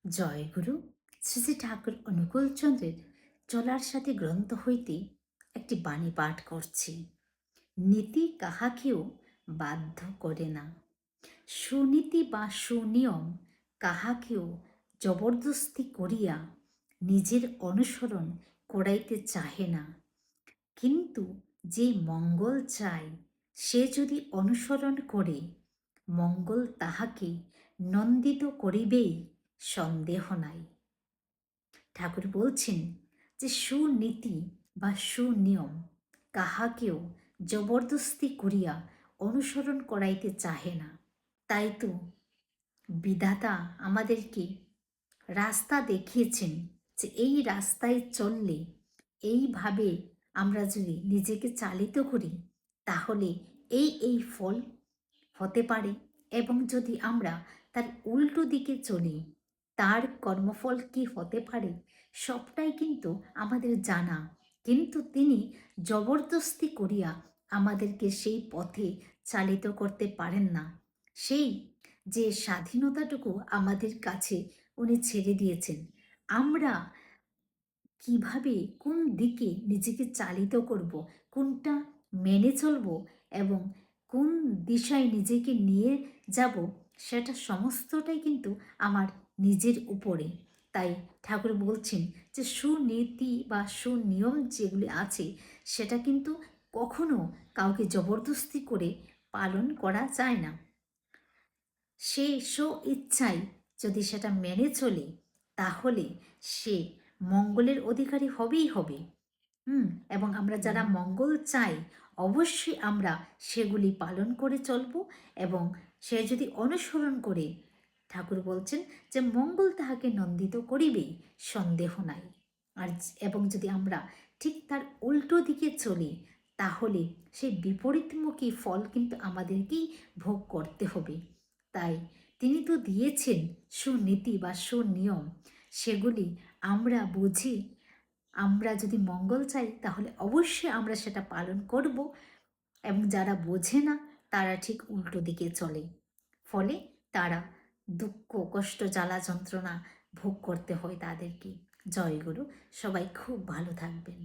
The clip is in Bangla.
জয়গুরু শ্রী শ্রী ঠাকুর অনুকূলচন্দ্রের চলার সাথে গ্রন্থ হইতে একটি বাণী পাঠ করছি। নীতি কাহাকেও বাধ্য করে না, সুনীতি বা সুনিয়ম কাহাকেও জবরদস্তি করিয়া নিজের অনুসরণ করাইতে চাহে না। কিন্তু যে মঙ্গল চায় সে যদি অনুসরণ করে, মঙ্গল তাহাকে নন্দিত করিবেই, সন্দেহ নাই। ঠাকুর বলছেন যে সুনীতি বা সুনিয়ম কাহাকেও জবরদস্তি করিয়া অনুসরণ করাইতে চাহে না। তাই তো বিধাতা আমাদেরকে রাস্তা দেখিয়েছেন যে এই রাস্তায় চললে, এইভাবে আমরা যদি নিজেকে চালিত করি তাহলে এই ফল হতে পারে, এবং যদি আমরা তার উল্টো দিকে চলি তার কর্মফল কি হতে পারে সবটাই কিন্তু আমাদের জানা। কিন্তু তিনি জবরদস্তি করিয়া আমাদেরকে সেই পথে চালিত করতে পারেন না। সেই যে স্বাধীনতাটুকু আমাদের কাছে উনি ছেড়ে দিয়েছেন, আমরা কিভাবে কোন দিকে নিজেকে চালিত করব, কোনটা মেনে চলব এবং কোন দিশায় নিজেকে নিয়ে যাব, সেটা সমস্তটাই কিন্তু আমার নিজের উপরে। তাই ঠাকুর বলছেন যে সুনীতি বা সুনিয়ম যেগুলি আছে সেটা কিন্তু কখনো কাউকে জবরদস্তি করে পালন করা যায় না। সে স্ব ইচ্ছায় যদি সেটা মেনে চলে তাহলে সে মঙ্গলের অধিকারী হবেই হবে। এবং আমরা যারা মঙ্গল চাই অবশ্যই আমরা সেগুলি পালন করে চলব, এবং সে যদি অনুসরণ করে, ঠাকুর বলছেন যে মঙ্গল তাহাকে নন্দিত করিবেই, সন্দেহ নাই। আর এবং যদি আমরা ঠিক তার উল্টো দিকে চলি তাহলে সেই বিপরীতমুখী ফল কিন্তু আমাদেরকেই ভোগ করতে হবে। তাই তিনি তো দিয়েছেন সুনীতি বা সুনিয়ম, সেগুলি আমরা বুঝি, আমরা যদি মঙ্গল চাই তাহলে অবশ্যই আমরা সেটা পালন করব, এবং যারা বোঝে না তারা ঠিক উল্টো দিকে চলে, ফলে তারা দুঃখ কষ্ট জ্বালা যন্ত্রণা ভোগ করতে হয় তাদেরকে। জয় গুরু, সবাই খুব ভালো থাকবেন।